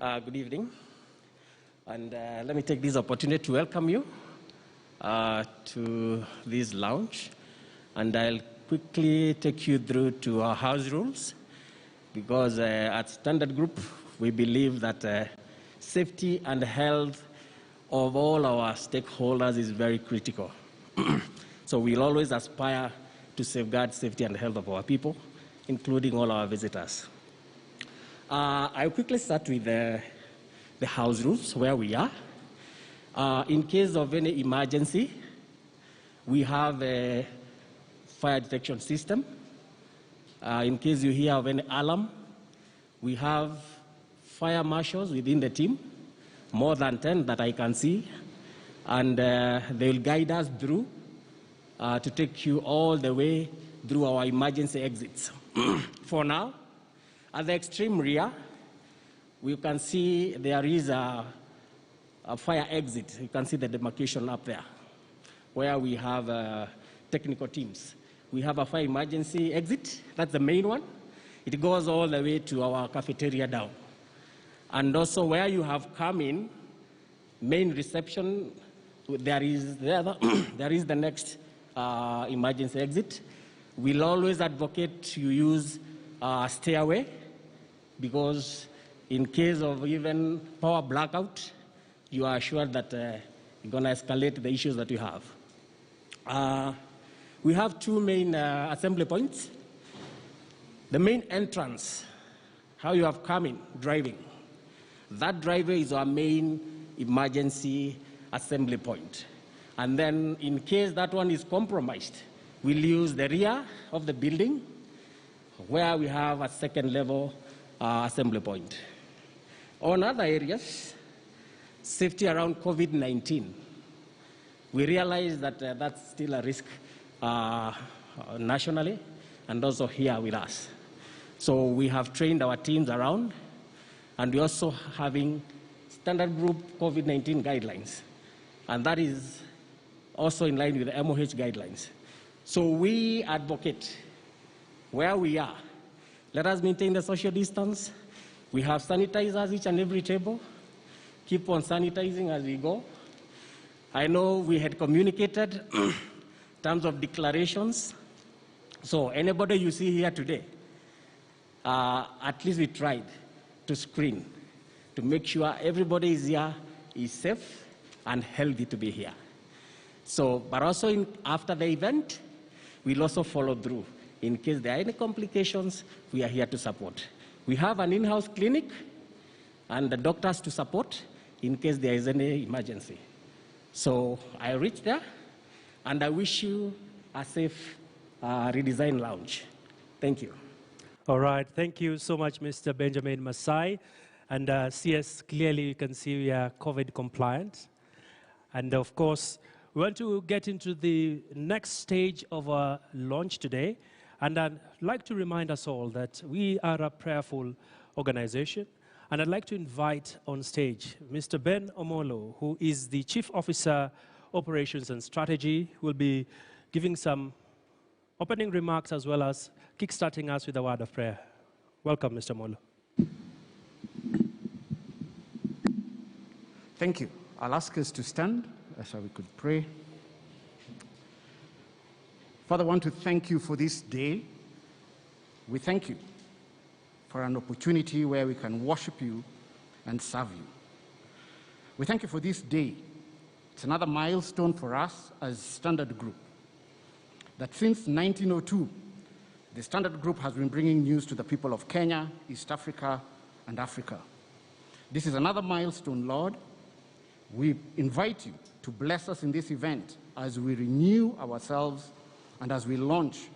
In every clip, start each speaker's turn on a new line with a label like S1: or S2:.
S1: Good evening, and let me take this opportunity to welcome you to this lounge, and I'll quickly take you through to our house rules, because at Standard Group, we believe that safety and health of all our stakeholders is very critical. So we'll always aspire to safeguard safety and health of our people, including all our visitors. I'll quickly start with the house rules, where we are. In case of any emergency, we have a fire detection system. In case you hear of any alarm, we have fire marshals within the team, more than 10 that I can see, and they will guide us through to take you all the way through our emergency exits. For now, at the extreme rear, we can see there is a fire exit. You can see the demarcation up there, where we have technical teams. We have a fire emergency exit. That's the main one. It goes all the way to our cafeteria down. And also where you have come in, main reception, there is the next emergency exit. We'll always advocate you use a stairway, because in case of even power blackout, you are sure that you're going to escalate the issues that you have. We have two main assembly points. The main entrance, how you have come in driving, that driveway is our main emergency assembly point. And then in case that one is compromised, we'll use the rear of the building, where we have a second level assembly point. On other areas, safety around COVID-19, we realize that that's still a risk nationally and also here with us. So we have trained our teams around, and we're also having Standard Group COVID-19 guidelines, and that is also in line with the MOH guidelines. So we advocate where we are. Let us maintain the social distance. We have sanitizers each and every table. Keep on sanitizing as we go. I know we had communicated in terms of declarations. So anybody you see here today, at least we tried to screen to make sure everybody is here, is safe and healthy to be here. So, but also after the event, we'll also follow through. In case there are any complications, we are here to support. We have an in-house clinic and the doctors to support in case there is any emergency. So I reach there, and I wish you a safe redesign lounge. Thank you.
S2: All right, thank you so much, Mr. Benjamin Masai. And CS, clearly you can see we are COVID compliant. And of course, we want to get into the next stage of our launch today. And I'd like to remind us all that we are a prayerful organization. And I'd like to invite on stage Mr. Ben Omolo, who is the Chief Officer, Operations and Strategy, who will be giving some opening remarks as well as kickstarting us with a word of prayer. Welcome, Mr. Omolo.
S3: Thank you. I'll ask us to stand so we could pray. Father, I want to thank you for this day. We thank you for an opportunity where we can worship you and serve you. We thank you for this day. It's another milestone for us as Standard Group, that since 1902, the Standard Group has been bringing news to the people of Kenya, East Africa, and Africa. This is another milestone, Lord. We invite you to bless us in this event as we renew ourselves and as we launch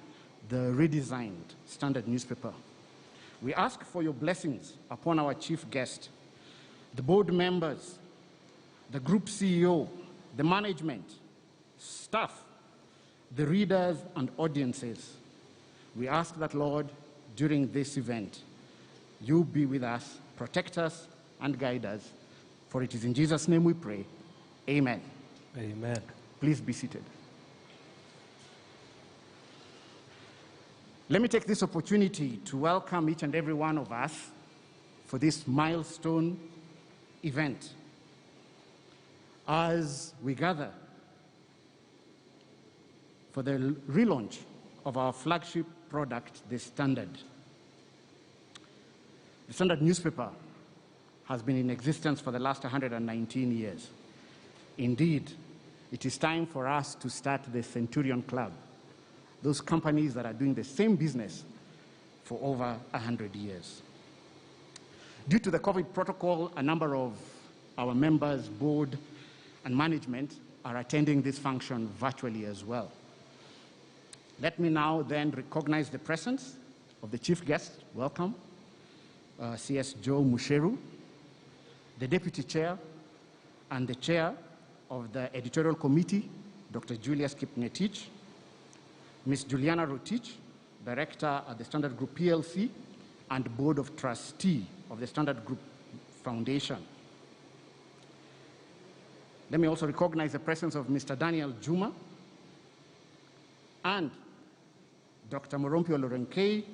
S3: the redesigned Standard newspaper. We ask for your blessings upon our chief guest, the board members, the group CEO, the management, staff, the readers and audiences. We ask that, Lord, during this event, you be with us, protect us, and guide us. For it is in Jesus' name we pray. Amen.
S2: Amen.
S3: Please be seated. Let me take this opportunity to welcome each and every one of us for this milestone event as we gather for the relaunch of our flagship product, The Standard. The Standard newspaper has been in existence for the last 119 years. Indeed, it is time for us to start the Centurion Club, those companies that are doing the same business for over 100 years. Due to the COVID protocol, a number of our members, board, and management are attending this function virtually as well. Let me now then recognize the presence of the chief guest. Welcome, CS Joe Musheru, the deputy chair and the chair of the editorial committee, Dr. Julius Kipngetich, Ms. Juliana Rotich, director at the Standard Group PLC and board of trustee of the Standard Group Foundation. Let me also recognize the presence of Mr. Daniel Juma and Dr. Morompio Lorenkei,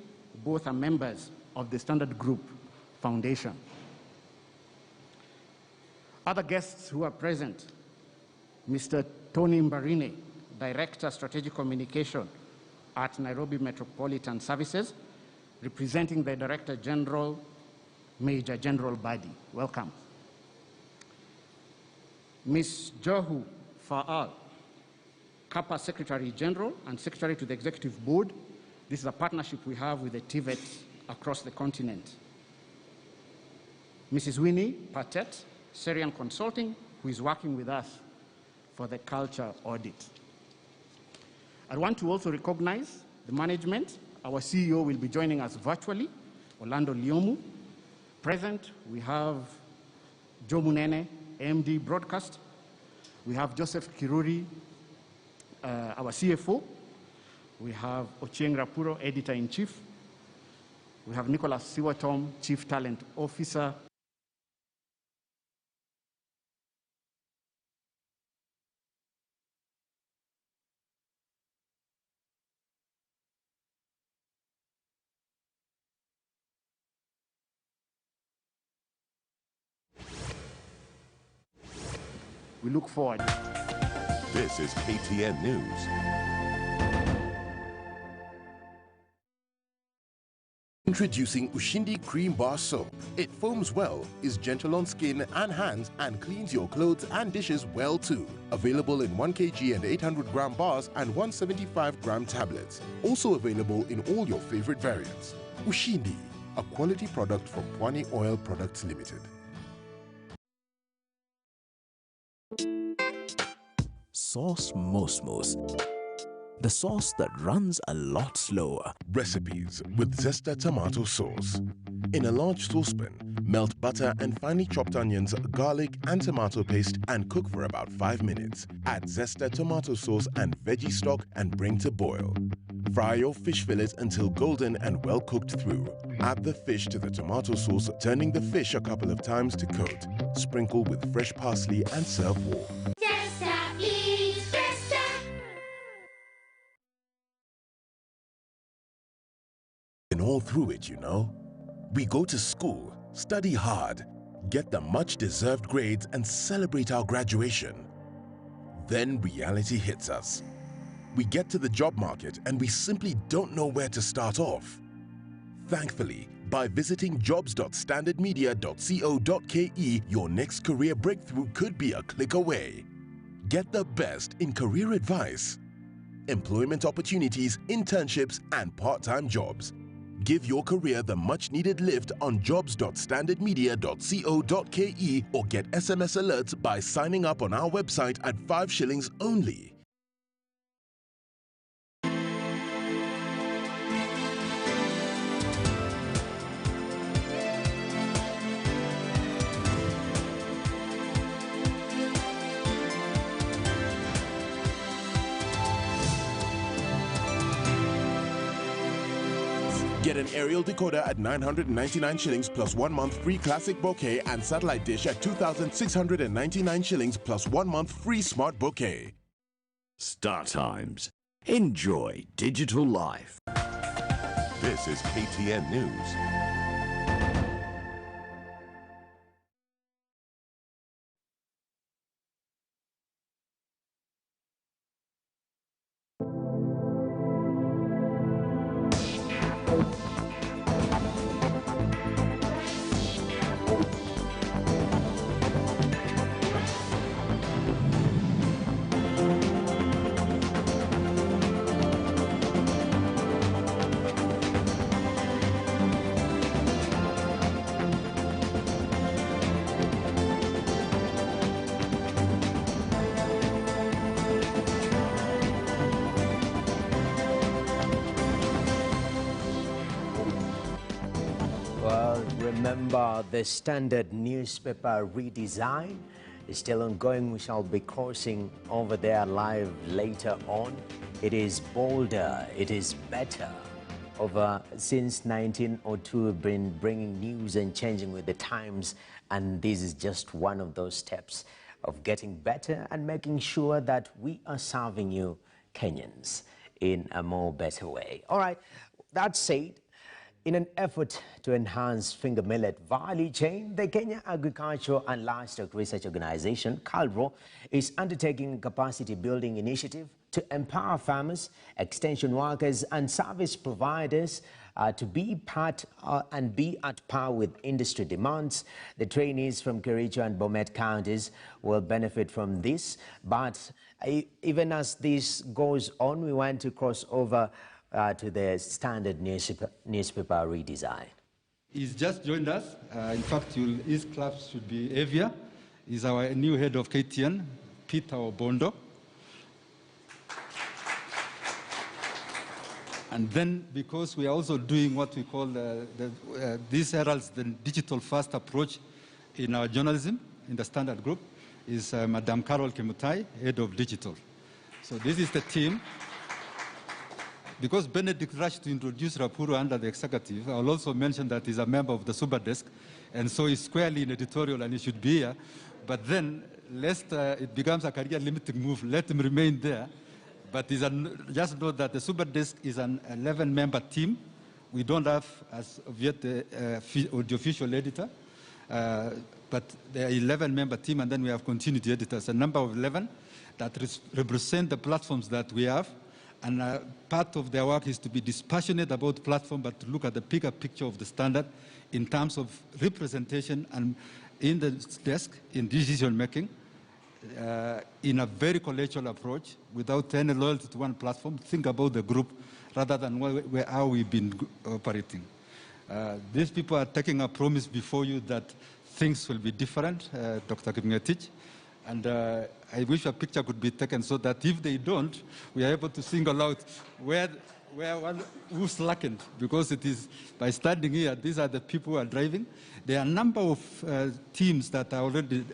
S3: both are members of the Standard Group Foundation. Other guests who are present, Mr. Tony Mbarine, Director, Strategic Communication at Nairobi Metropolitan Services, representing the Director General, Major General Badi. Welcome. Ms. Johu Faal, CAPA Secretary General and Secretary to the Executive Board. This is a partnership we have with the TVET across the continent. Mrs. Winnie Patet, Syrian Consulting, who is working with us for the culture audit. I want to also recognize the management. Our CEO will be joining us virtually, Orlando Liomu. Present, we have Joe Munene, AMD Broadcast. We have Joseph Kiruri, our CFO. We have Ochieng Rapuro, Editor-in-Chief. We have Nicholas Siwatom, Chief Talent Officer. We look forward.
S4: This is KTN News. Introducing Ushindi Cream Bar Soap. It foams well, is gentle on skin and hands, and cleans your clothes and dishes well too. Available in 1 kg and 800-gram bars and 175-gram tablets. Also available in all your favorite variants. Ushindi, a quality product from Pwani Oil Products Limited.
S5: Sauce Mosmos, the sauce that runs a lot slower.
S4: Recipes with Zesta tomato sauce. In a large saucepan, melt butter and finely chopped onions, garlic and tomato paste and cook for about 5 minutes. Add Zesta tomato sauce and veggie stock and bring to boil. Fry your fish fillet until golden and well cooked through. Add the fish to the tomato sauce, turning the fish a couple of times to coat. Sprinkle with fresh parsley and serve warm. And all through it, you know. We go to school, study hard, get the much-deserved grades and celebrate our graduation. Then reality hits us. We get to the job market and we simply don't know where to start off. Thankfully, by visiting jobs.standardmedia.co.ke, your next career breakthrough could be a click away. Get the best in career advice, employment opportunities, internships, and part-time jobs. Give your career the much-needed lift on jobs.standardmedia.co.ke or get SMS alerts by signing up on our website at 5 shillings only. Get an aerial decoder at 999 shillings plus 1 month free classic bouquet and satellite dish at 2,699 shillings plus 1 month free smart bouquet.
S5: Star Times. Enjoy digital life.
S4: This is KTN News.
S6: Well, remember the standard newspaper redesign is still ongoing. We shall be crossing over there live later on. It is bolder, it is better. Since 1902, we've been bringing news and changing with the times, and this is just one of those steps of getting better and making sure that we are serving you Kenyans in a more better way. All right, that said, in an effort to enhance finger millet value chain, the Kenya Agricultural and Livestock Research Organization, KALRO, is undertaking a capacity building initiative to empower farmers, extension workers, and service providers to be part and be at par with industry demands. The trainees from Kericho and Bomet counties will benefit from this. But even as this goes on, we want to cross over to the standard newspaper redesign.
S7: He's just joined us. In fact, his class should be Avia. He's our new head of KTN, Peter Obondo. And then, because we are also doing what we call this heralds the digital first approach in our journalism, in the standard group, is Madam Carol Kemutai, head of digital. So this is the team. Because Benedict rushed to introduce Rapuro under the executive, I'll also mention that he's a member of the Super Desk, and so he's squarely in editorial and he should be here. But then, lest it becomes a career-limiting move, let him remain there. But just know that the Super Desk is an 11-member team. We don't have, as of yet, the audio-visual editor, but they're an 11-member team, and then we have continuity editors, a number of 11 that represent the platforms that we have. And part of their work is to be dispassionate about platform, but to look at the bigger picture of the standard in terms of representation and in the desk, in decision-making, in a very collegial approach, without any loyalty to one platform. Think about the group rather than how we've been operating. These people are taking a promise before you that things will be different, Dr. Kipngetich. And I wish a picture could be taken so that if they don't, we are able to single out who's slackened, because it is by standing here, these are the people who are driving. There are a number of teams that are already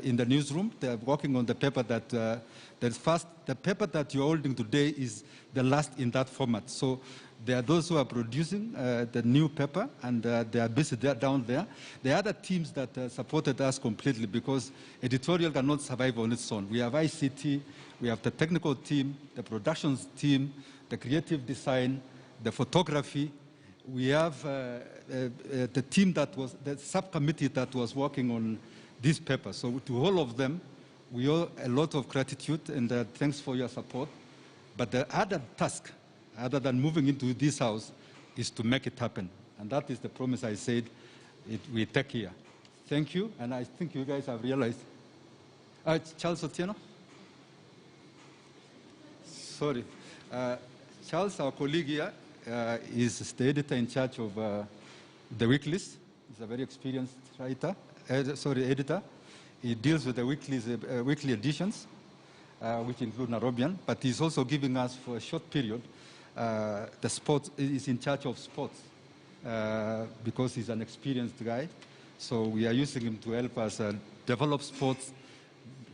S7: in the newsroom. They are working on the paper that the paper that you're holding today is the last in that format. So there are those who are producing the new paper, and they are busy down there. There are other teams that supported us completely, because editorial cannot survive on its own. We have ICT, we have the technical team, the productions team, the creative design, the photography. We have the team that was, the subcommittee that was working on this paper. So to all of them, we owe a lot of gratitude, and thanks for your support. But the other task, other than moving into this house, is to make it happen. And that is the promise I said we take here. Thank you, and I think you guys have realized. Charles Otieno? Sorry. Charles, our colleague here, is the editor in charge of the weeklies. He's a very experienced editor. He deals with the weekly editions, which include Nairobian, but he's also giving us, for a short period, the sports. He's in charge of sports because he's an experienced guy. So we are using him to help us develop sports,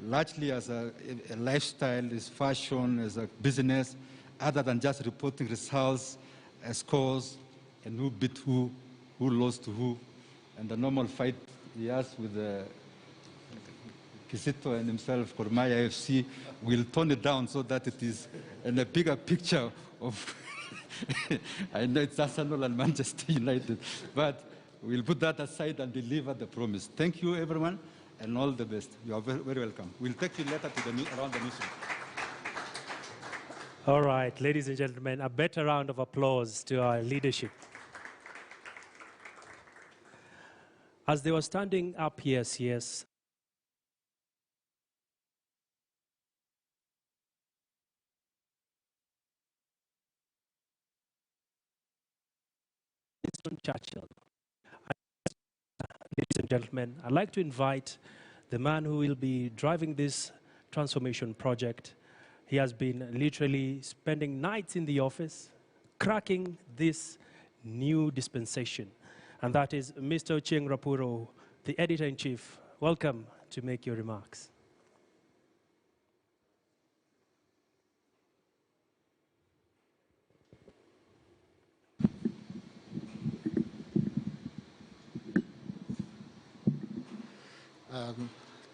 S7: largely as a lifestyle, as fashion, as a business, other than just reporting results, scores, and who beat who lost to who, and the normal fight he has with Kisito and himself, Kormaya FC, will tone it down so that it is in a bigger picture of, I know it's Arsenal and Manchester United, but we'll put that aside and deliver the promise. Thank you, everyone, and all the best. You are very, very welcome. We'll take you later to around the newsroom.
S2: All right, ladies and gentlemen, a better round of applause to our leadership. As they were standing up here, CS, Winston Churchill. Ladies and gentlemen, I'd like to invite the man who will be driving this transformation project. He has been literally spending nights in the office, cracking this new dispensation. and that is Mr. Ochieng Rapuro, the Editor-in-Chief. Welcome to make your remarks.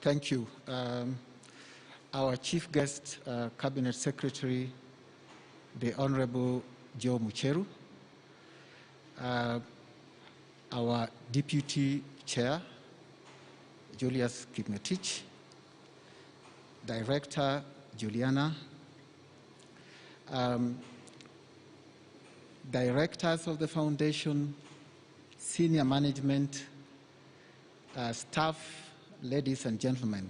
S8: Thank you. Our chief guest, Cabinet Secretary, the Honorable Joe Mucheru, our Deputy Chair, Julius Kipngetich, Director, Juliana, directors of the foundation, senior management, staff, ladies and gentlemen.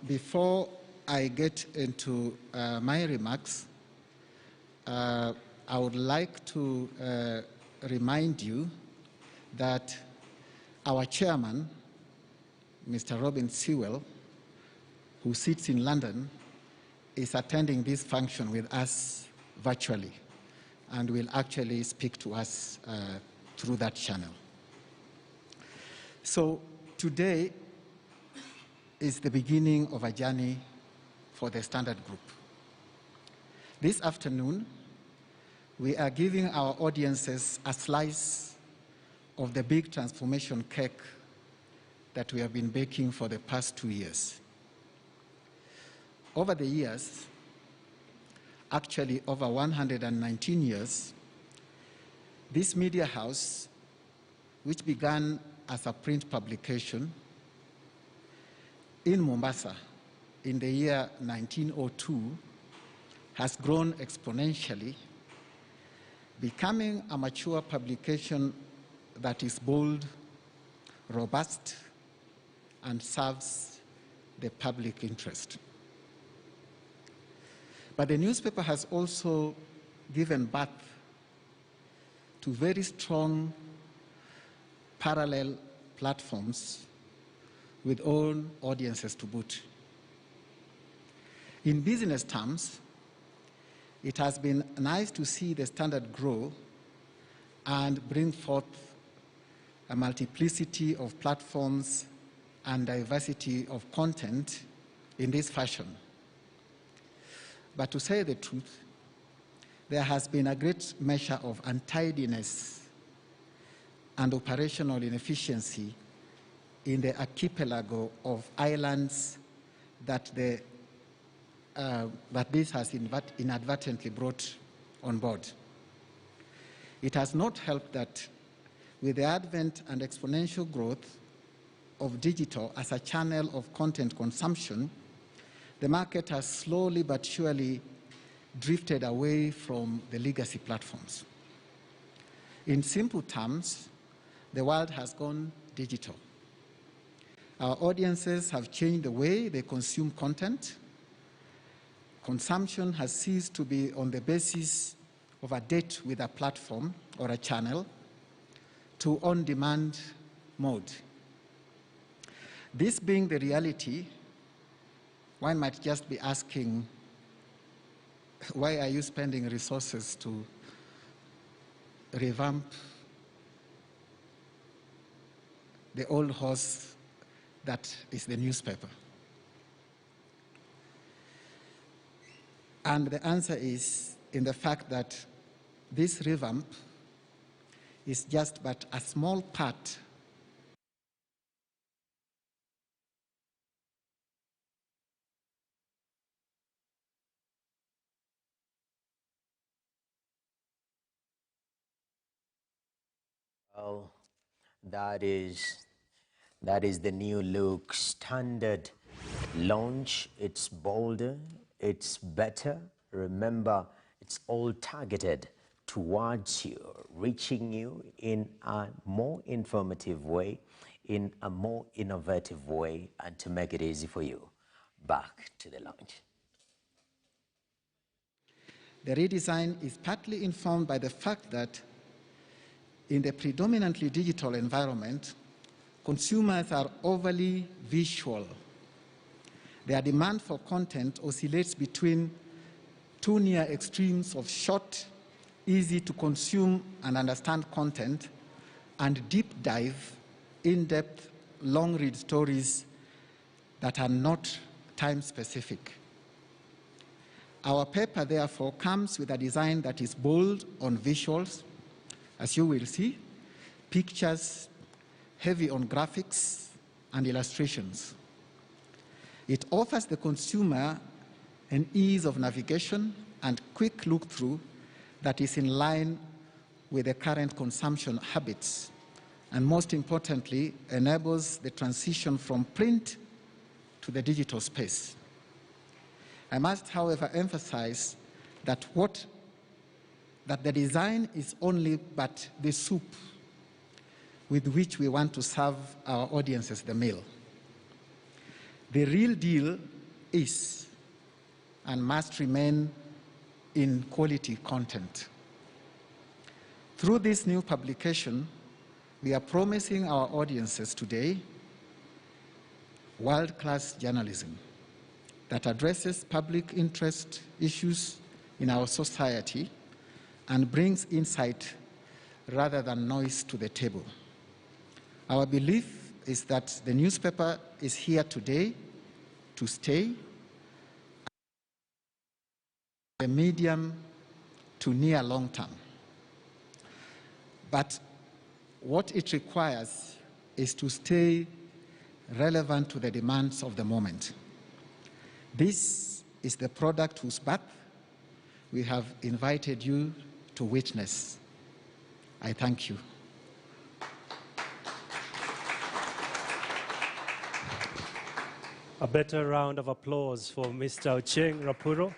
S8: Before I get into my remarks, I would like to remind you that our chairman, Mr. Robin Sewell, who sits in London, is attending this function with us virtually and will actually speak to us through that channel. So today is the beginning of a journey for the Standard Group. This afternoon, we are giving our audiences a slice of the big transformation cake that we have been baking for the past 2 years. Over the years, actually over 119 years, this media house, which began as a print publication in Mombasa in the year 1902, has grown exponentially, becoming a mature publication that is bold, robust, and serves the public interest. But the newspaper has also given birth to very strong parallel platforms with own audiences to boot. In business terms, it has been nice to see the Standard grow and bring forth a multiplicity of platforms and diversity of content in this fashion. But to say the truth, there has been a great measure of untidiness and operational inefficiency in the archipelago of islands that this has inadvertently brought on board. It has not helped that with the advent and exponential growth of digital as a channel of content consumption, the market has slowly but surely drifted away from the legacy platforms. In simple terms, the world has gone digital. Our audiences have changed the way they consume content. Consumption has ceased to be on the basis of a date with a platform or a channel to on-demand mode. This being the reality, one might just be asking, why are you spending resources to revamp the old horse that is the newspaper? And the answer is in the fact that this revamp is just but a small part
S6: Well, that is the new look Standard launch. It's bolder, it's better. Remember, it's all targeted towards you, reaching you in a more informative way, in a more innovative way, and to make it easy for you. Back to the launch.
S8: The redesign is partly informed by the fact that in the predominantly digital environment, consumers are overly visual. Their demand for content oscillates between two near extremes of short easy to consume and understand content, and deep dive, in-depth, long-read stories that are not time-specific. Our paper, therefore, comes with a design that is bold on visuals, as you will see, pictures, heavy on graphics and illustrations. It offers the consumer an ease of navigation and quick look-through that is in line with the current consumption habits, and most importantly, enables the transition from print to the digital space. I must, however, emphasize that the design is only but the soup with which we want to serve our audiences the meal. The real deal is and must remain in quality content. Through this new publication, we are promising our audiences today world-class journalism that addresses public interest issues in our society and brings insight rather than noise to the table. Our belief is that the newspaper is here today to stay, the medium to near long term. But what it requires is to stay relevant to the demands of the moment. This is the product whose birth we have invited you to witness. I thank you.
S2: A better round of applause for Mr. Ocheng Rapuro.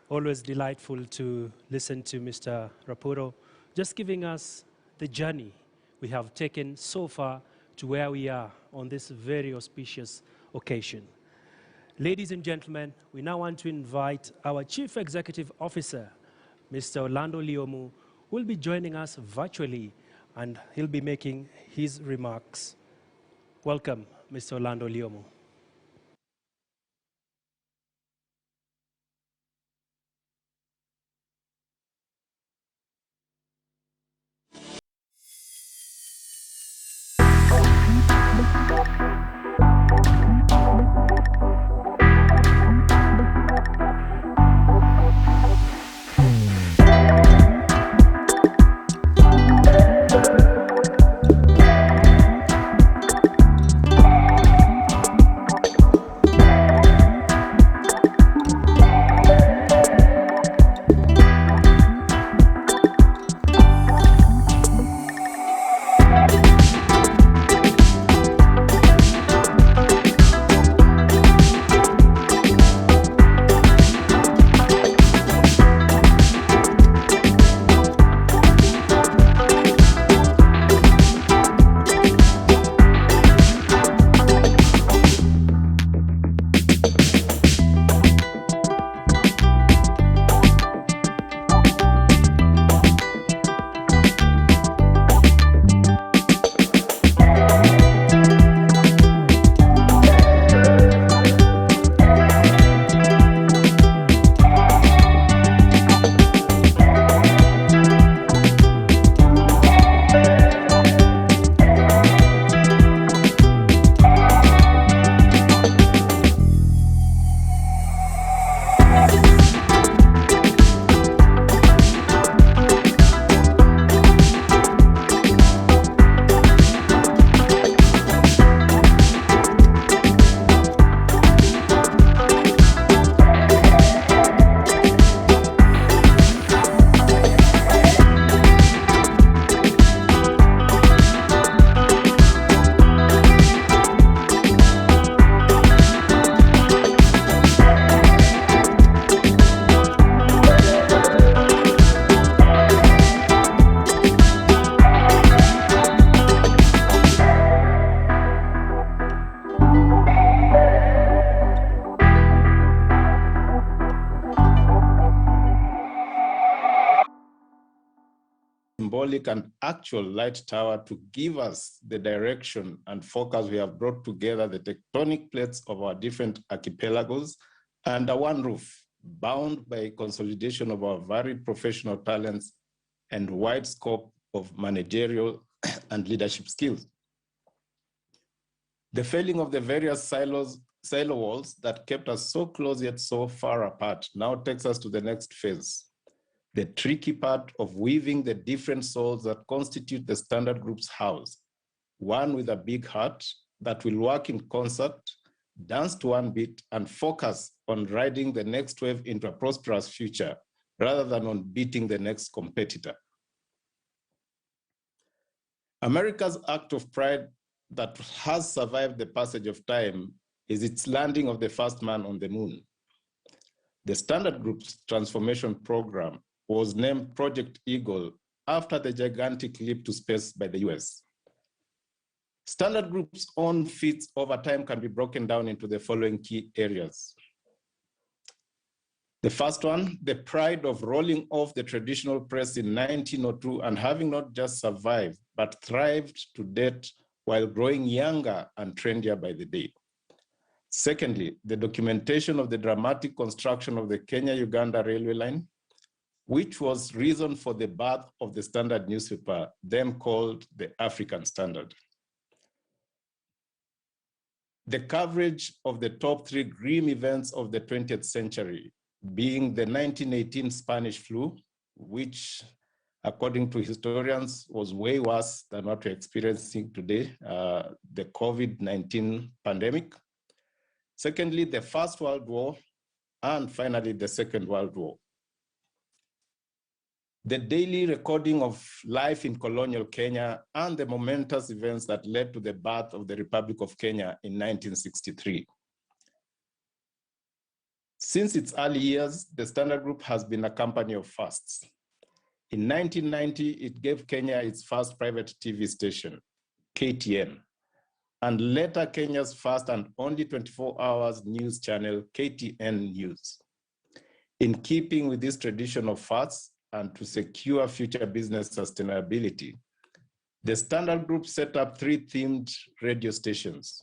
S2: Always delightful to listen to Mr. Rapuro, just giving us the journey we have taken so far to where we are on this very auspicious occasion. Ladies and gentlemen, we now want to invite our Chief Executive Officer, Mr. Orlando Liomu, who will be joining us virtually, and he'll be making his remarks. Welcome, Mr. Orlando Liomu.
S9: Symbolic and actual light tower to give us the direction and focus. We have brought together the tectonic plates of our different archipelagos under one roof bound by consolidation of our varied professional talents and wide scope of managerial and leadership skills. The failing of the various silo walls that kept us so close yet so far apart now takes us to the next phase, the tricky part of weaving the different souls that constitute the Standard Group's house, one with a big heart that will work in concert, dance to one beat, and focus on riding the next wave into a prosperous future rather than on beating the next competitor. America's act of pride that has survived the passage of time is its landing of the first man on the moon. The Standard Group's transformation program was named Project Eagle after the gigantic leap to space by the US. Standard Group's own feats over time can be broken down into the following key areas. The first one, the pride of rolling off the traditional press in 1902 and having not just survived, but thrived to date while growing younger and trendier by the day. Secondly, the documentation of the dramatic construction of the Kenya-Uganda railway line, which was reason for the birth of the Standard newspaper, then called the African Standard. The coverage of the top 3 grim events of the 20th century, being the 1918 Spanish flu, which, according to historians, was way worse than what we're experiencing today, the COVID-19 pandemic. Secondly, the First World War, and finally, the Second World War. The daily recording of life in colonial Kenya and the momentous events that led to the birth of the Republic of Kenya in 1963. Since its early years, the Standard Group has been a company of firsts. In 1990, it gave Kenya its first private TV station, KTN, and later Kenya's first and only 24 hours news channel, KTN News. In keeping with this tradition of firsts and to secure future business sustainability, the Standard Group set up 3 themed radio stations: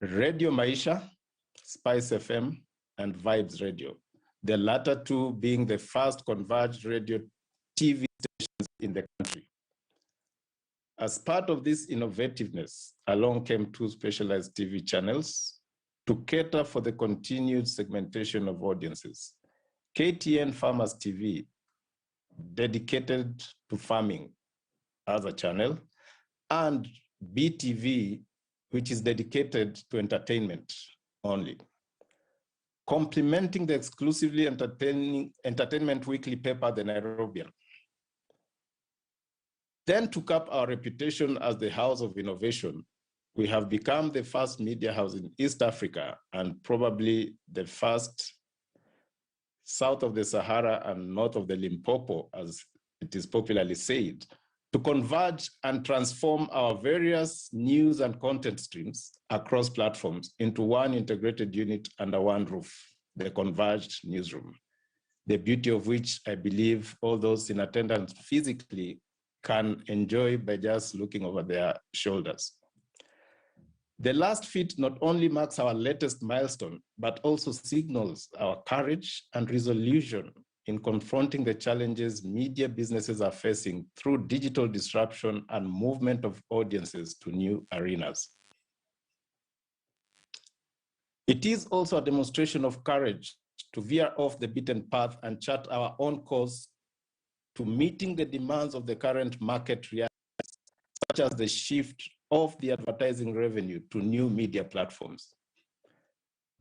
S9: Radio Maisha, Spice FM, and Vibes Radio, the latter 2 being the first converged radio TV stations in the country. As part of this innovativeness, along came 2 specialized TV channels to cater for the continued segmentation of audiences. KTN Farmers TV, dedicated to farming as a channel, and BTV, which is dedicated to entertainment only, complementing the exclusively entertainment weekly paper, The Nairobian. Then took up our reputation as the house of innovation. We have become the first media house in East Africa and probably the first south of the Sahara and north of the Limpopo, as it is popularly said, to converge and transform our various news and content streams across platforms into one integrated unit under one roof, the converged newsroom, the beauty of which I believe all those in attendance physically can enjoy by just looking over their shoulders. The last feat not only marks our latest milestone, but also signals our courage and resolution in confronting the challenges media businesses are facing through digital disruption and movement of audiences to new arenas. It is also a demonstration of courage to veer off the beaten path and chart our own course to meeting the demands of the current market realities, such as the shift of the advertising revenue to new media platforms.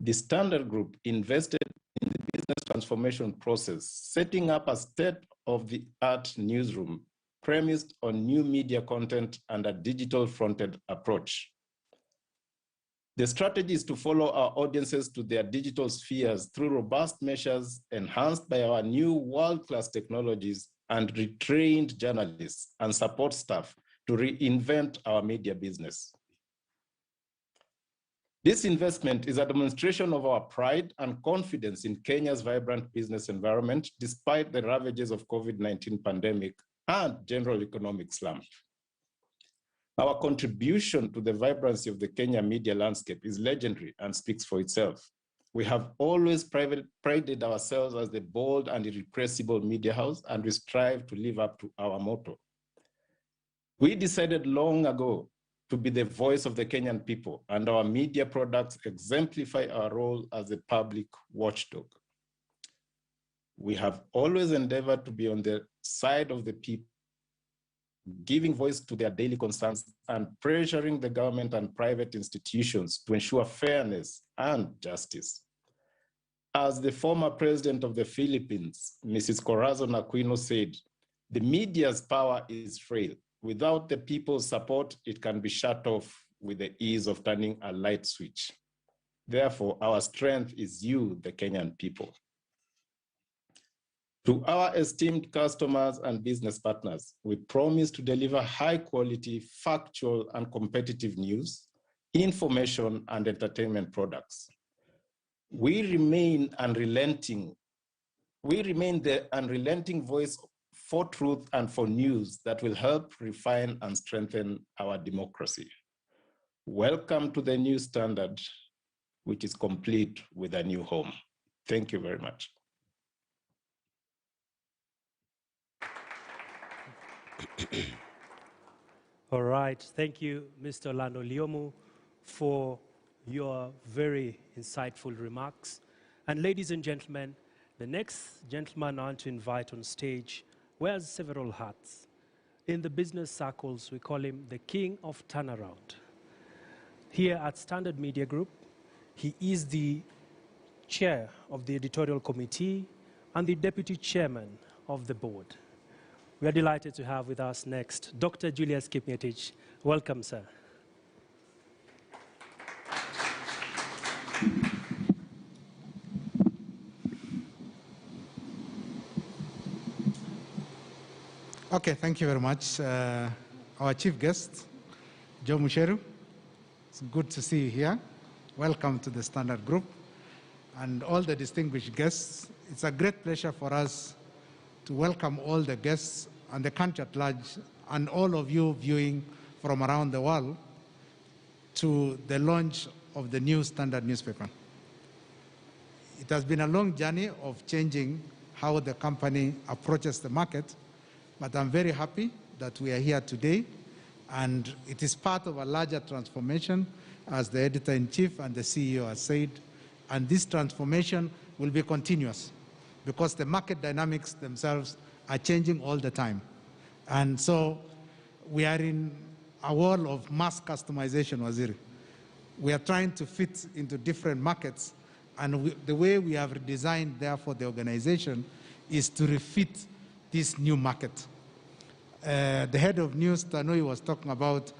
S9: The Standard Group invested in the business transformation process, setting up a state-of-the-art newsroom premised on new media content and a digital-fronted approach. The strategy is to follow our audiences to their digital spheres through robust measures enhanced by our new world-class technologies and retrained journalists and support staff to reinvent our media business. This investment is a demonstration of our pride and confidence in Kenya's vibrant business environment, despite the ravages of COVID-19 pandemic and general economic slump. Our contribution to the vibrancy of the Kenya media landscape is legendary and speaks for itself. We have always prided ourselves as the bold and irrepressible media house, and we strive to live up to our motto. We decided long ago to be the voice of the Kenyan people, and our media products exemplify our role as a public watchdog. We have always endeavored to be on the side of the people, giving voice to their daily concerns and pressuring the government and private institutions to ensure fairness and justice. As the former president of the Philippines, Mrs. Corazon Aquino, said, the media's power is frail. Without the people's support, it can be shut off with the ease of turning a light switch. Therefore, our strength is you, the Kenyan people. To our esteemed customers and business partners, we promise to deliver high quality, factual, and competitive news, information, and entertainment products. We remain the unrelenting voice for truth and for news that will help refine and strengthen our democracy. Welcome to the new standard, which is complete with a new home. Thank you very much.
S2: All right, thank you, Mr. Orlando Liomu, for your very insightful remarks. And ladies and gentlemen, the next gentleman I want to invite on stage wears several hats. In the business circles, we call him the King of Turnaround. Here at Standard Media Group, he is the chair of the editorial committee and the deputy chairman of the board. We are delighted to have with us next Dr. Julius Kipngetich. Welcome, sir.
S10: Okay, thank you very much. Our chief guest, Joe Musheru, it's good to see you here. Welcome to the Standard Group. And all the distinguished guests, it's a great pleasure for us to welcome all the guests and the country at large, and all of you viewing from around the world to the launch of the new Standard newspaper. It has been a long journey of changing how the company approaches the market, but I'm very happy that we are here today, and it is part of a larger transformation, as the editor-in-chief and the CEO has said, and this transformation will be continuous because the market dynamics themselves are changing all the time. And so we are in a world of mass customization, Waziri. We are trying to fit into different markets, and the way we have redesigned, therefore, the organization is to refit this new market. The head of news, Tanui, was talking about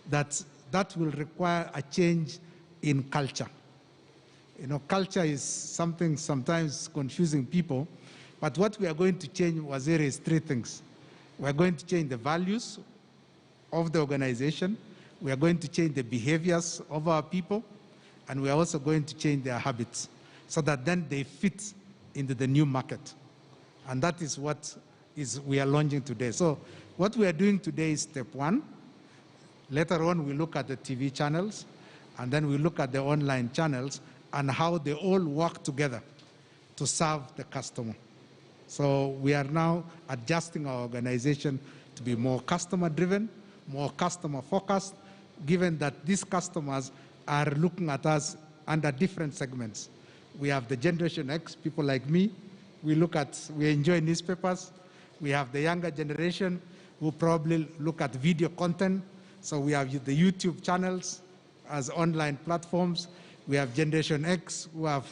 S10: that will require a change in culture. You know, culture is something sometimes confusing people, but what we are going to change, Waziri, is three things. We are going to change the values of the organization, we are going to change the behaviors of our people, and we are also going to change their habits so that then they fit into the new market. And that is what we are launching today. So what we are doing today is step one. Later on, we look at the TV channels, and then we look at the online channels and how they all work together to serve the customer. So we are now adjusting our organization to be more customer-driven, more customer-focused, given that these customers are looking at us under different segments. We have the Generation X, people like me. We enjoy newspapers. We have the younger generation who probably look at video content. So we have the YouTube channels as online platforms. We have Generation X who have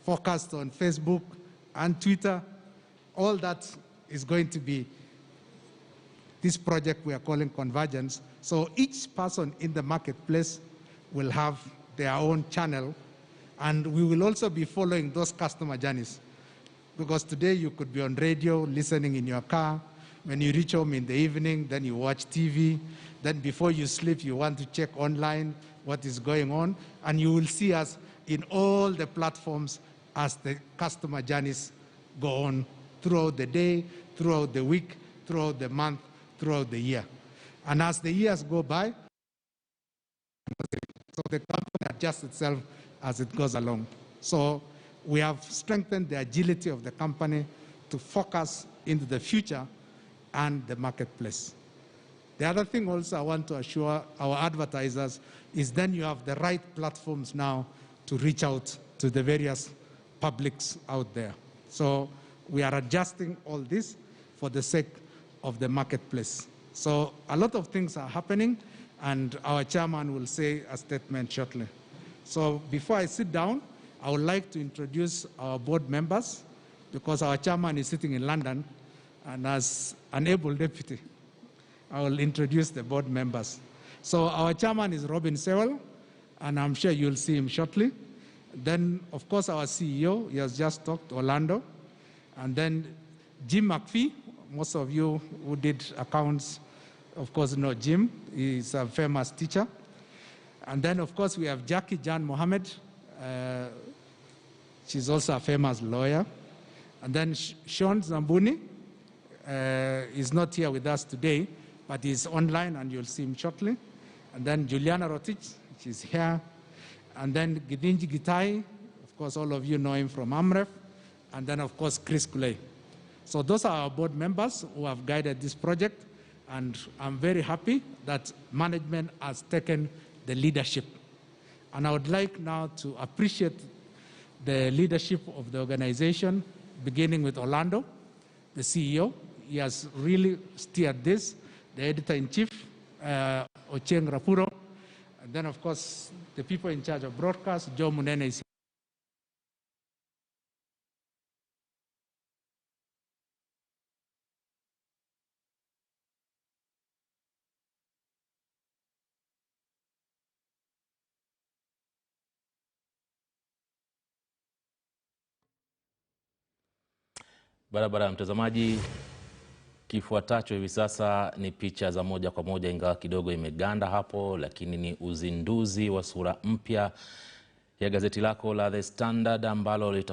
S10: focused on Facebook and Twitter. All that is going to be this project we are calling Convergence. So each person in the marketplace will have their own channel, and we will also be following those customer journeys. Because today you could be on radio, listening in your car. When you reach home in the evening, then you watch TV. Then before you sleep, you want to check online what is going on. And you will see us in all the platforms as the customer journeys go on throughout the day, throughout the week, throughout the month, throughout the year. And as the years go by, so the company adjusts itself as it goes along. So we have strengthened the agility of the company to focus into the future and the marketplace. The other thing also I want to assure our advertisers is then you have the right platforms now to reach out to the various publics out there. So we are adjusting all this for the sake of the marketplace. So a lot of things are happening, and our chairman will say a statement shortly. So before I sit down, I would like to introduce our board members, because our chairman is sitting in London, and as an able deputy, I will introduce the board members. So our chairman is Robin Sewell, and I'm sure you'll see him shortly. Then, of course, our CEO, he has just talked, Orlando. And then Jim McPhee, most of you who did accounts, of course, know Jim. He's a famous teacher. And then, of course, we have Jackie Jan Mohammed. She's also a famous lawyer. And then Sean Zambuni is not here with us today, but he's online, and you'll see him shortly. And then Juliana Rotich, she's here. And then Gidinji Gitai, of course, all of you know him from AMREF. And then, of course, Chris Kulei. So those are our board members who have guided this project, and I'm very happy that management has taken the leadership. And I would like now to appreciate the leadership of the organization, beginning with Orlando, the CEO. He has really steered this. The editor-in-chief, Ochieng Rapuro, and then, of course, the people in charge of broadcast, Joe Munene is here.
S11: Barabara ya mtazamaji, kifuatacho hivi sasa ni picha za moja kwa moja, ingawa kidogo imeganda hapo, lakini ni uzinduzi wa sura mpya ya gazeti lako la The Standard, ambalo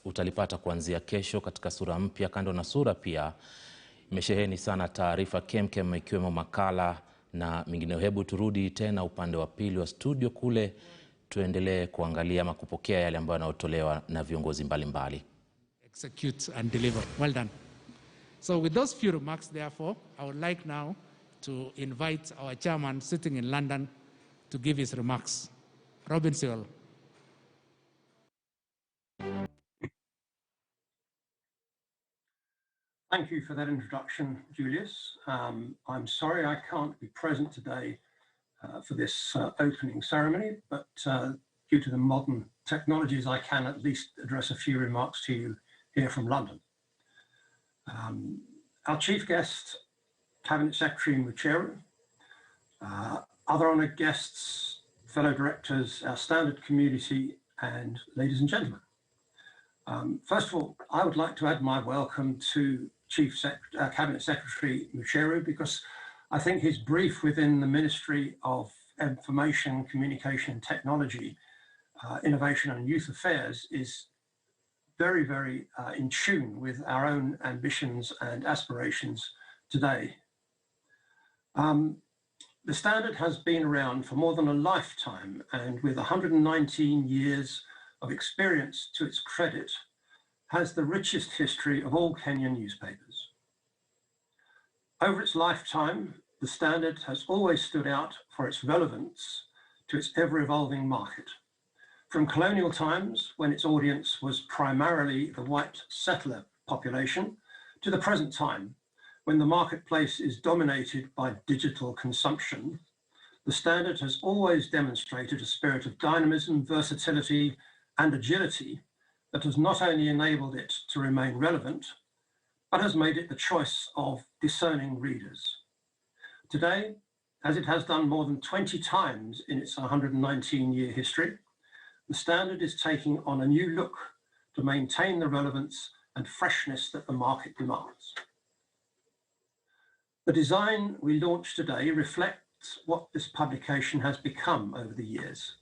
S11: utalipata kuanzia kesho katika sura mpya. Kando na sura, pia imesheheni sana taarifa kemkem, ikiwemo makala na mingineo. Hebu turudi tena upande wa pili wa studio kule, tuendelee kuangalia ama kupokea yale ambayo yanayotolewa na viongozi mbalimbali.
S10: Execute and deliver. Well done. So with those few remarks, therefore, I would like now to invite our chairman sitting in London to give his remarks. Robin Sewell.
S12: Thank you for that introduction, Julius. I'm sorry I can't be present today for this opening ceremony, but due to the modern technologies, I can at least address a few remarks to you here from London. Our chief guest, Cabinet Secretary Mucheru, other honoured guests, fellow directors, our standard community, and ladies and gentlemen. First of all, I would like to add my welcome to Cabinet Secretary Mucheru, because I think his brief within the Ministry of Information, Communication and Technology, Innovation and Youth Affairs is very, very in tune with our own ambitions and aspirations today. The Standard has been around for more than a lifetime, and with 119 years of experience to its credit, has the richest history of all Kenyan newspapers. Over its lifetime, the Standard has always stood out for its relevance to its ever-evolving market. From colonial times, when its audience was primarily the white settler population, to the present time, when the marketplace is dominated by digital consumption, the Standard has always demonstrated a spirit of dynamism, versatility, and agility that has not only enabled it to remain relevant, but has made it the choice of discerning readers. Today, as it has done more than 20 times in its 119-year history, the Standard is taking on a new look to maintain the relevance and freshness that the market demands. The design we launch today reflects what this publication has become over the years: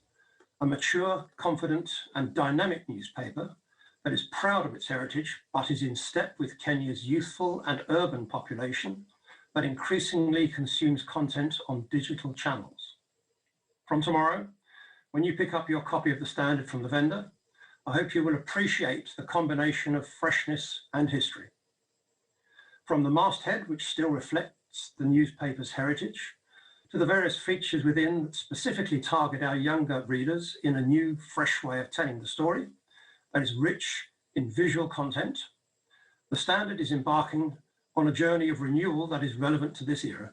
S12: a mature, confident, and dynamic newspaper that is proud of its heritage, but is in step with Kenya's youthful and urban population that increasingly consumes content on digital channels. From tomorrow, when you pick up your copy of the Standard from the vendor, I hope you will appreciate the combination of freshness and history. From the masthead, which still reflects the newspaper's heritage, to the various features within that specifically target our younger readers in a new, fresh way of telling the story that is rich in visual content, the Standard is embarking on a journey of renewal that is relevant to this era.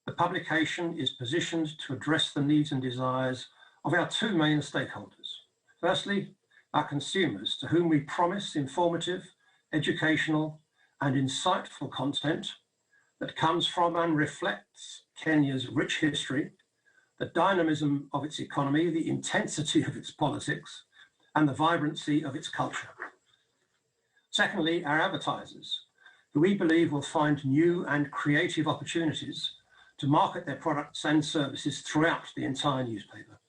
S12: The publication is positioned to address the needs and desires of our two main stakeholders. Firstly, our consumers, to whom we promise informative, educational, and insightful content that comes from and reflects Kenya's rich history, the dynamism of its economy, the intensity of its politics, and the vibrancy of its culture. Secondly, our advertisers, who we believe will find new and creative opportunities to market their products and services throughout the entire newspaper.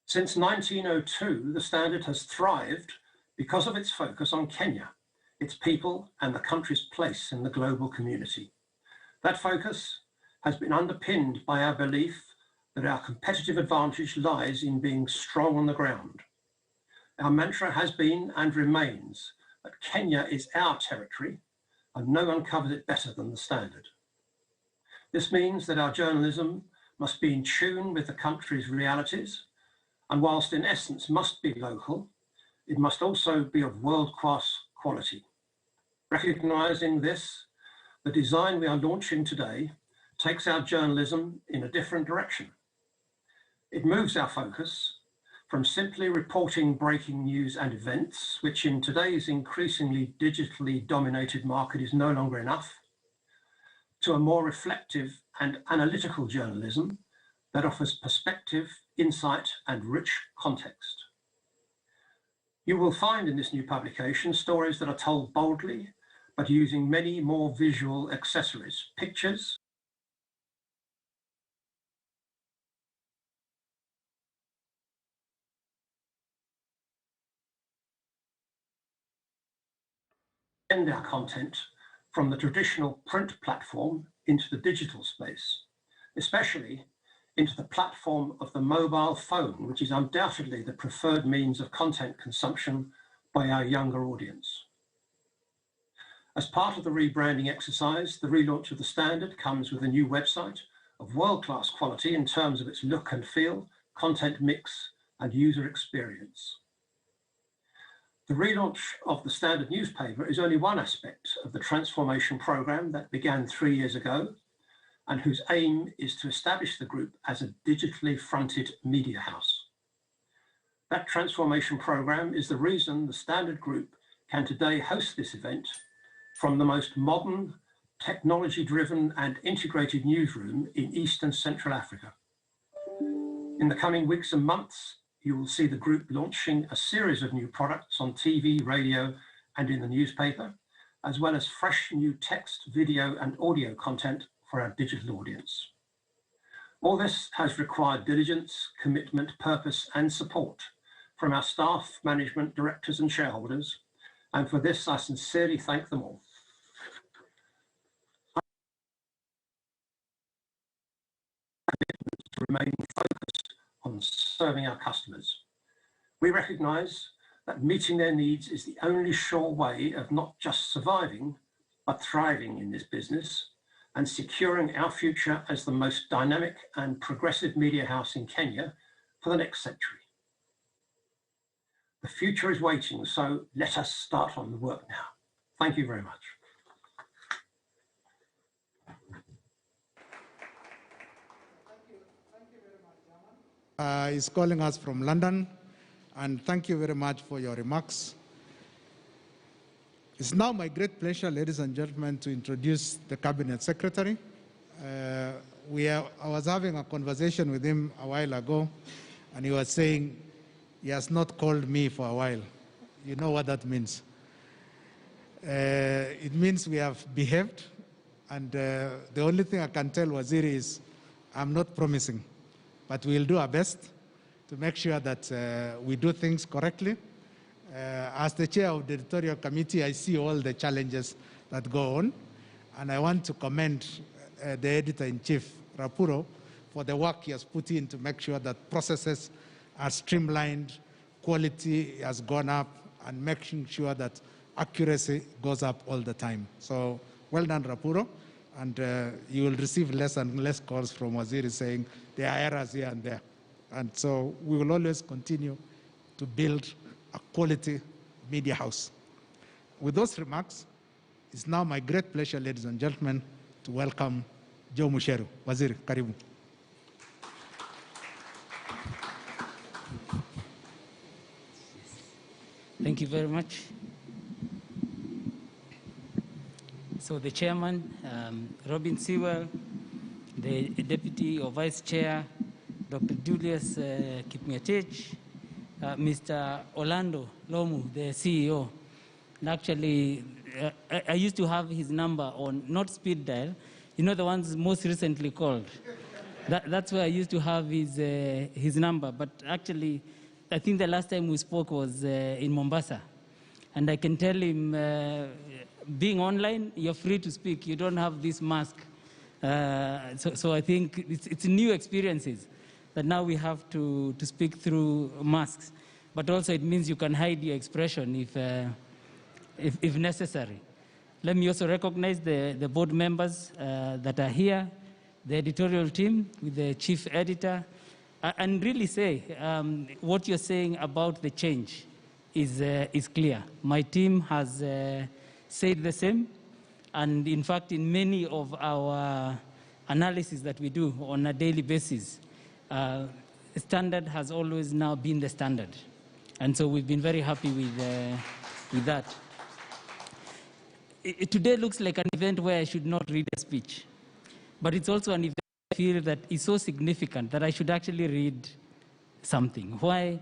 S12: Since 1902, the Standard has thrived because of its focus on Kenya, its people, and the country's place in the global community. That focus has been underpinned by our belief that our competitive advantage lies in being strong on the ground. Our mantra has been and remains that Kenya is our territory and no one covers it better than the Standard. This means that our journalism must be in tune with the country's realities, and whilst in essence must be local, it must also be of world-class quality. Recognising this, the design we are launching today takes our journalism in a different direction. It moves our focus from simply reporting breaking news and events, which in today's increasingly digitally dominated market is no longer enough, to a more reflective and analytical journalism that offers perspective, insight, and rich context. You will find in this new publication stories that are told boldly, but using many more visual accessories, pictures, and our content from the traditional print platform into the digital space, especially into the platform of the mobile phone, which is undoubtedly the preferred means of content consumption by our younger audience. As part of the rebranding exercise, the relaunch of the Standard comes with a new website of world-class quality in terms of its look and feel, content mix, and user experience. The relaunch of the Standard newspaper is only one aspect of the transformation program that began 3 years ago and whose aim is to establish the group as a digitally fronted media house. That transformation program is the reason the Standard Group can today host this event from the most modern, technology-driven and integrated newsroom in East and Central Africa. In the coming weeks and months, you will see the group launching a series of new products on TV, radio, and in the newspaper, as well as fresh new text, video, and audio content for our digital audience. All this has required diligence, commitment, purpose, and support from our staff, management, directors, and shareholders, and for this I sincerely thank them all. To remain focused on serving our customers. We recognise that meeting their needs is the only sure way of not just surviving, but thriving in this business and securing our future as the most dynamic and progressive media house in Kenya for the next century. The future is waiting, so let us start on the work now. Thank you very much.
S10: He's calling us from London, and thank you very much for your remarks. It's now my great pleasure, ladies and gentlemen, to introduce the Cabinet Secretary. I was having a conversation with him a while ago, and he was saying he has not called me for a while. You know what that means. It means we have behaved, and the only thing I can tell Waziri is I'm not promising, but we'll do our best to make sure that we do things correctly. As the chair of the editorial committee, I see all the challenges that go on, and I want to commend the editor-in-chief, Rapuro, for the work he has put in to make sure that processes are streamlined, quality has gone up, and making sure that accuracy goes up all the time. So well done, Rapuro. And you will receive less and less calls from Waziri saying there are errors here and there. And so we will always continue to build a quality media house. With those remarks, it's now my great pleasure, ladies and gentlemen, to welcome Joe Musheru. Waziri, karibu.
S13: Thank you very much. So the chairman, Robin Sewell, the deputy or vice chair, Dr. Julius Kipngetich, Mr. Orlando Lomu, the CEO. And actually, I used to have his number on, not speed dial, you know, the ones most recently called. That's where I used to have his number. But actually, I think the last time we spoke was in Mombasa. And I can tell him, being online, you're free to speak. You don't have this mask. So I think it's new experiences that now we have to speak through masks. But also it means you can hide your expression if necessary. Let me also recognize the board members that are here, the editorial team with the chief editor, and really say what you're saying about the change is clear. My team has said the same, and in fact, in many of our analysis that we do on a daily basis, standard has always now been the standard. And so we've been very happy with that. Today looks like an event where I should not read a speech, but it's also an event I feel that is so significant that I should actually read something. Why?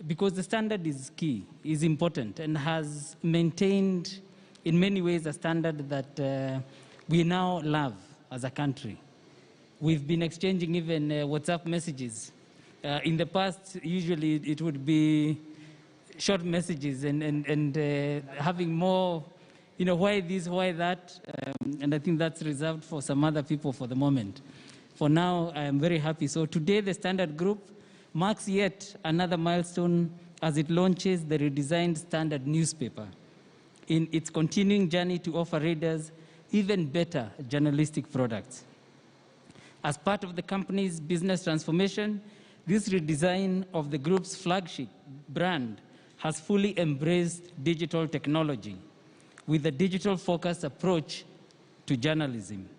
S13: Because the standard is key, is important, and has maintained in many ways a standard that we now love as a country. We've been exchanging even WhatsApp messages. In the past, usually it would be short messages and having more, you know, why this, why that, and I think that's reserved for some other people for the moment. For now, I am very happy. So today, the Standard Group marks yet another milestone as it launches the redesigned Standard newspaper in its continuing journey to offer readers even better journalistic products. As part of the company's business transformation, this redesign of the group's flagship brand has fully embraced digital technology with a digital-focused approach to journalism.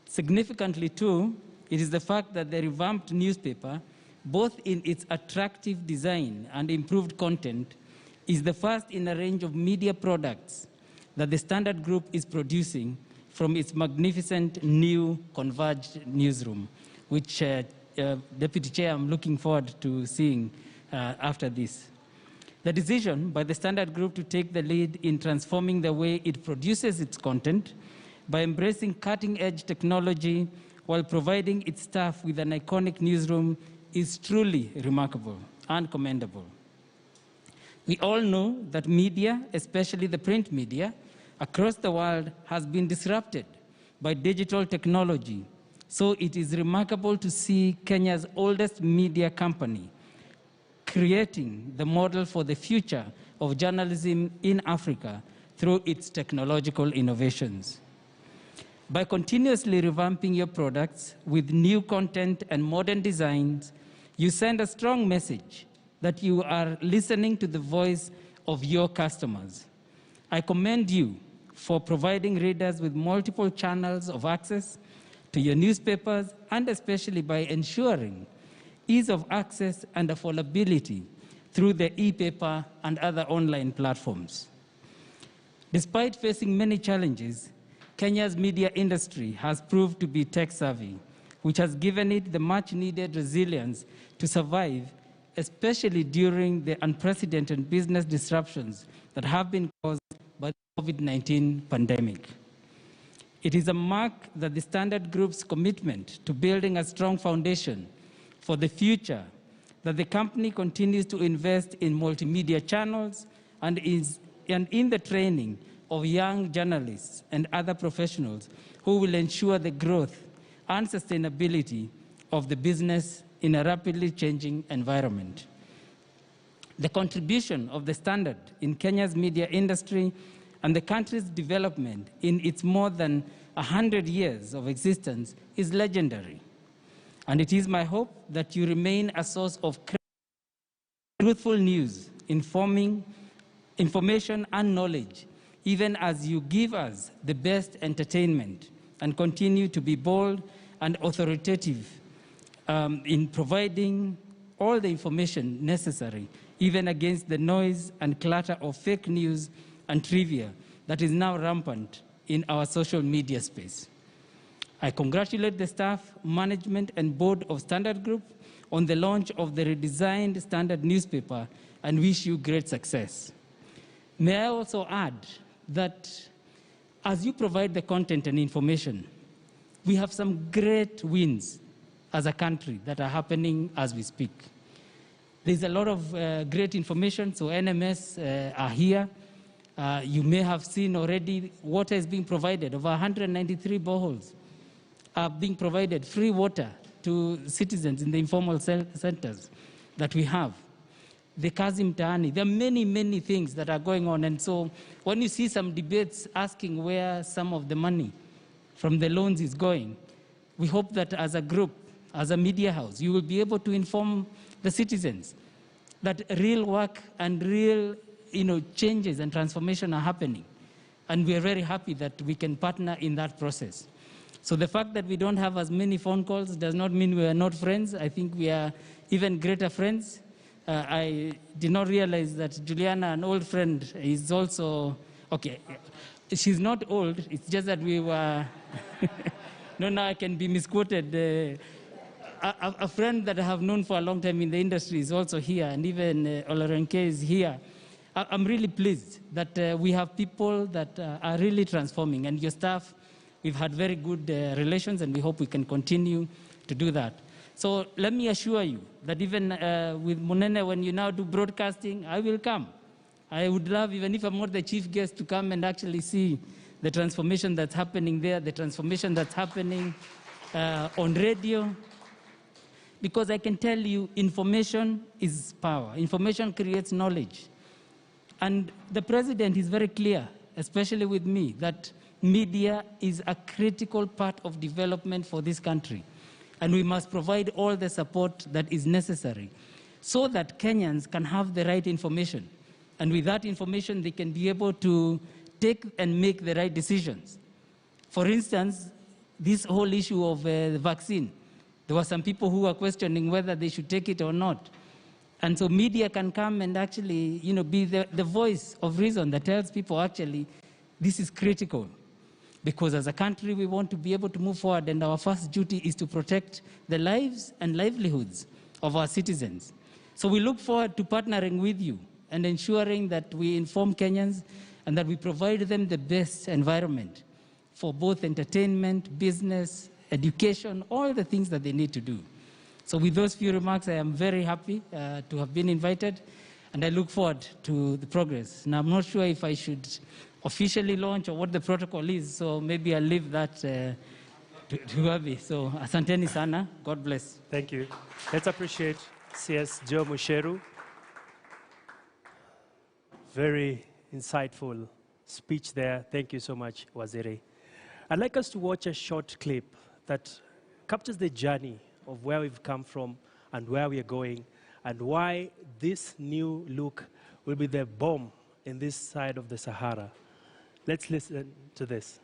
S13: Significantly, too, it is the fact that the revamped newspaper, both in its attractive design and improved content, is the first in a range of media products that the Standard Group is producing from its magnificent new converged newsroom, which, Deputy Chair, I'm looking forward to seeing after this. The decision by the Standard Group to take the lead in transforming the way it produces its content by embracing cutting-edge technology while providing its staff with an iconic newsroom is truly remarkable and commendable. We all know that media, especially the print media, across the world has been disrupted by digital technology. So it is remarkable to see Kenya's oldest media company creating the model for the future of journalism in Africa through its technological innovations. By continuously revamping your products with new content and modern designs, you send a strong message that you are listening to the voice of your customers. I commend you for providing readers with multiple channels of access to your newspapers, and especially by ensuring ease of access and affordability through the e-paper and other online platforms. Despite facing many challenges, Kenya's media industry has proved to be tech-savvy, which has given it the much-needed resilience to survive, especially during the unprecedented business disruptions that have been caused by the COVID-19 pandemic. It is a mark that the Standard Group's commitment to building a strong foundation for the future, that the company continues to invest in multimedia channels and in the training of young journalists and other professionals who will ensure the growth and sustainability of the business in a rapidly changing environment. The contribution of the Standard in Kenya's media industry and the country's development in its more than 100 years of existence is legendary. And it is my hope that you remain a source of truthful news, information and knowledge, even as you give us the best entertainment and continue to be bold and authoritative in providing all the information necessary, even against the noise and clutter of fake news and trivia that is now rampant in our social media space. I congratulate the staff, management, and board of Standard Group on the launch of the redesigned Standard newspaper and wish you great success. May I also add that as you provide the content and information, we have some great wins as a country that are happening as we speak. There's a lot of great information, so NMS are here. You may have seen already water is being provided. Over 193 boreholes are being provided, free water to citizens in the informal centers that we have. The Kazi Mtaani, there are many, many things that are going on. And so when you see some debates asking where some of the money from the loans is going, we hope that as a group, as a media house, you will be able to inform the citizens that real work and real changes and transformation are happening. And we are very happy that we can partner in that process. So the fact that we don't have as many phone calls does not mean we are not friends. I think we are even greater friends. I did not realize that Juliana, an old friend, is also, okay, she's not old, it's just that we were, no, now I can be misquoted. A friend that I have known for a long time in the industry is also here, and even Olarenke is here. I'm really pleased that we have people that are really transforming, and your staff, we've had very good relations, and we hope we can continue to do that. So let me assure you that even with Munene, when you now do broadcasting, I will come. I would love, even if I'm not the chief guest, to come and actually see the transformation that's happening there, the transformation that's happening on radio. Because I can tell you, information is power. Information creates knowledge. And the president is very clear, especially with me, that media is a critical part of development for this country. And we must provide all the support that is necessary so that Kenyans can have the right information. And with that information, they can be able to take and make the right decisions. For instance, this whole issue of the vaccine, there were some people who were questioning whether they should take it or not. And so media can come and actually be the voice of reason that tells people actually this is critical. Because as a country, we want to be able to move forward, and our first duty is to protect the lives and livelihoods of our citizens. So we look forward to partnering with you and ensuring that we inform Kenyans and that we provide them the best environment for both entertainment, business, education, all the things that they need to do. So with those few remarks, I am very happy to have been invited, and I look forward to the progress. Now, I'm not sure if I should officially launch or what the protocol is, so maybe I'll leave that to Abi. So, asanteni sana. God bless.
S2: Thank you. Let's appreciate CS Joe Musheru. Very insightful speech there. Thank you so much, Waziri. I'd like us to watch a short clip that captures the journey of where we've come from and where we are going, and why this new look will be the bomb in this side of the Sahara. Let's listen to this.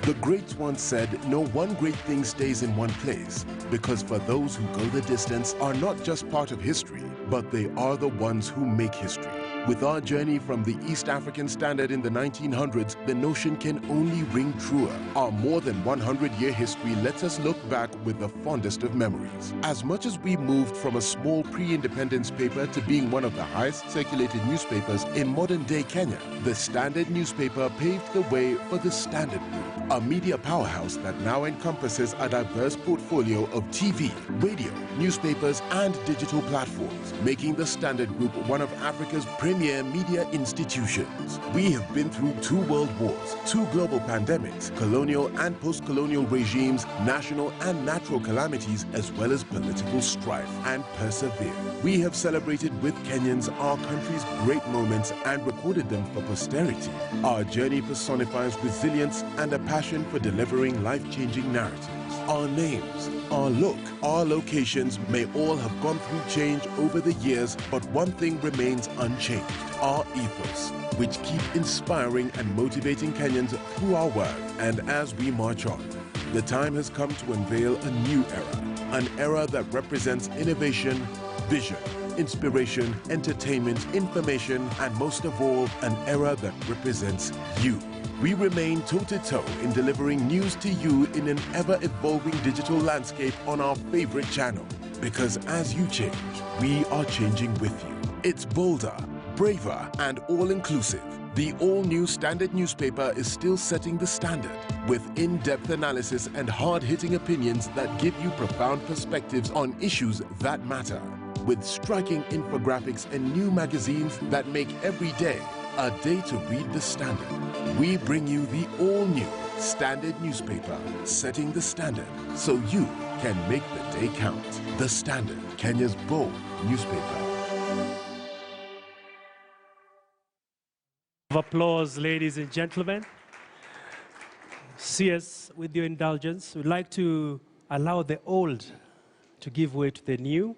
S4: The greats once said, no one great thing stays in one place, because for those who go the distance are not just part of history, but they are the ones who make history. With our journey from the East African Standard in the 1900s, the notion can only ring truer. Our more than 100-year history lets us look back with the fondest of memories. As much as we moved from a small pre-independence paper to being one of the highest circulated newspapers in modern-day Kenya, the Standard newspaper paved the way for the Standard Group, a media powerhouse that now encompasses a diverse portfolio of TV, radio, newspapers, and digital platforms, making the Standard Group one of Africa's premier media institutions. We have been through 2 world wars, 2 global pandemics, colonial and post-colonial regimes, national and natural calamities, as well as political strife, and persevered. We have celebrated with Kenyans our country's great moments and recorded them for posterity. Our journey personifies resilience and a passion for delivering life-changing narratives. Our names, our look, our locations may all have gone through change over the years, but one thing remains unchanged: our ethos, which keep inspiring and motivating Kenyans through our work. And as we march on, the time has come to unveil a new era, an era that represents innovation, vision, inspiration, entertainment, information, and most of all, an era that represents you. We remain toe-to-toe in delivering news to you in an ever-evolving digital landscape on our favorite channel. Because as you change, we are changing with you. It's bolder, braver, and all-inclusive. The all-new Standard newspaper is still setting the standard with in-depth analysis and hard-hitting opinions that give you profound perspectives on issues that matter. With striking infographics and new magazines that make every day a day to read the Standard. We bring you the all-new Standard newspaper, setting the standard so you can make the day count. The Standard, Kenya's bold newspaper.
S2: Applause, ladies and gentlemen. CS, with your indulgence, we'd like to allow the old to give way to the new.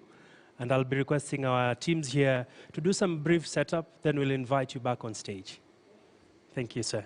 S2: And I'll be requesting our teams here to do some brief setup, then we'll invite you back on stage. Thank you, sir.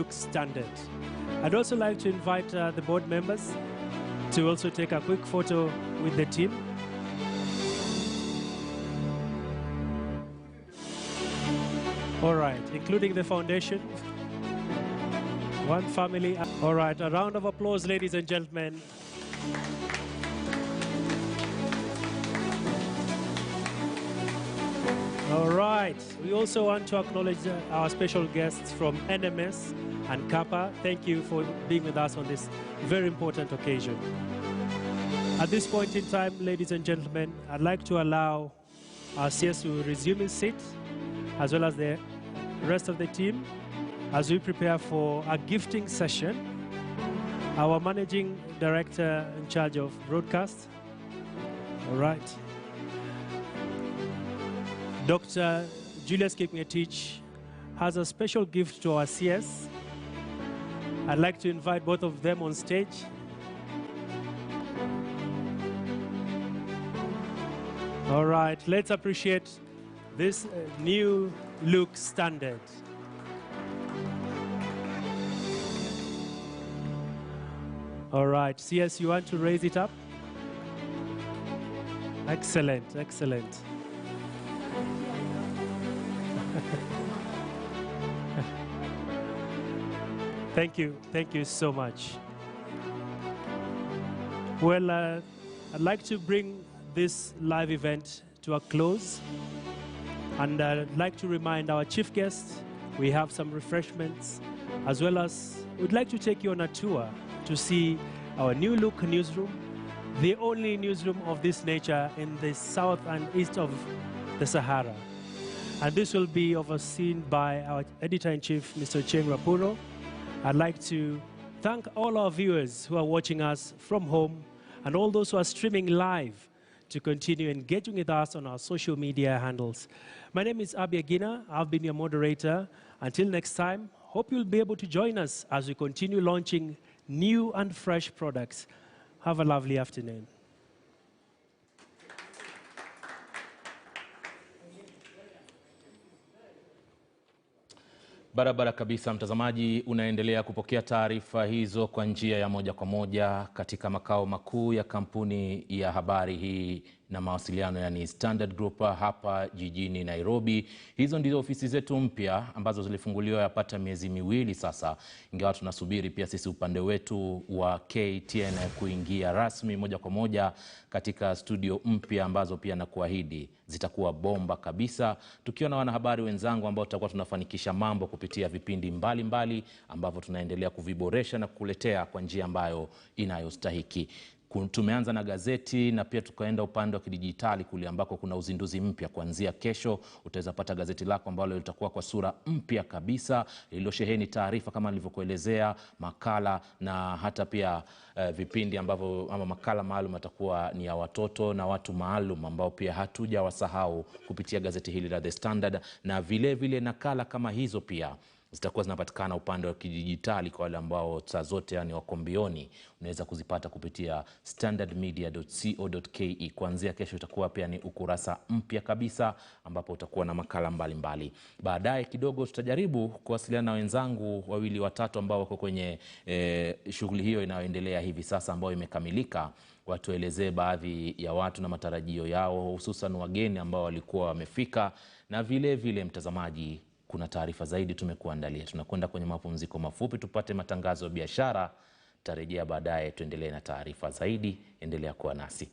S2: look standard. I'd also like to invite the board members to also take a quick photo with the team. All right, including the foundation. One family. All right, a round of applause, ladies and gentlemen. All right, we also want to acknowledge our special guests from NMS and Kappa. Thank you for being with us on this very important occasion. At this point in time, ladies and gentlemen, I'd like to allow our CS to resume his seat, as well as the rest of the team, as we prepare for a gifting session. Our managing director in charge of broadcast. All right. Dr. Julius Kipngetich has a special gift to our CS. I'd like to invite both of them on stage. All right, let's appreciate this new look standard. All right, CS, you want to raise it up? Excellent, excellent. Thank you so much. Well, I'd like to bring this live event to a close. And I'd like to remind our chief guest, we have some refreshments, as well as we'd like to take you on a tour to see our new look newsroom, the only newsroom of this nature in the south and east of the Sahara. And this will be overseen by our editor-in-chief, Mr. Cheng Rapuro. I'd like to thank all our viewers who are watching us from home and all those who are streaming live to continue engaging with us on our social media handles. My name is Abi Agina. I've been your moderator. Until next time, hope you'll be able to join us as we continue launching new and fresh products. Have a lovely afternoon.
S11: Barabara kabisa, mtazamaji, unaendelea kupokea taarifa hizo kwa njia ya moja kwa moja katika makao makuu ya kampuni ya habari hii na mawasiliano, yani Standard Group hapa jijini Nairobi. Hizo ndizo ofisi zetu mpya ambazo zilifunguliwa yapata miezi miwili sasa, ingawa tunasubiri pia sisi upande wetu wa KTN kuingia rasmi moja kwa moja katika studio mpya ambazo pia na kuahidi zitakuwa bomba kabisa, tukiwa na wanahabari wenzangu ambao tutakuwa tunafanikisha mambo kupitia vipindi mbalimbali ambavyo tunaendelea kuviboresha na kukuletea kwa njia ambayo inayostahiki. Tumeanza na gazeti na pia tukaenda upande wa kidijitali kule ambako kuna uzinduzi mpya. Kuanzia kesho utaweza pata gazeti lako ambalo litakuwa kwa sura mpya kabisa, lililosheheni taarifa kama nilivyokuelezea, makala na hata pia vipindi ambavyo ama makala maalum atakuwa ni ya watoto na watu maalum ambao pia hatuja wasahau kupitia gazeti hili la The Standard, na vile vile nakala kama hizo pia zitakuwa zinapatikana upande wa kidijitali kwa wale ambao saa zote yani wako mbioni. Unaweza kuzipata kupitia standardmedia.co.ke. Kuanzia kesho itakuwa pia ni ukurasa mpya kabisa ambapo utakuwa na makala mbalimbali. Baadaye kidogo tutajaribu kuwasiliana na wenzangu wawili watatu ambao wako kwenye shughuli hiyo inayoendelea hivi sasa ambayo imekamilika, watuelezee baadhi ya watu na matarajio yao, hususan wageni ambao walikuwa wamefika, na vile vile mtazamaji, kuna taarifa zaidi tumekuandalia. Tunakwenda kwenye mapumziko mafupi tupate matangazo ya biashara, tarejea baadaye tuendelee na taarifa zaidi. Endelea kuwa nasi.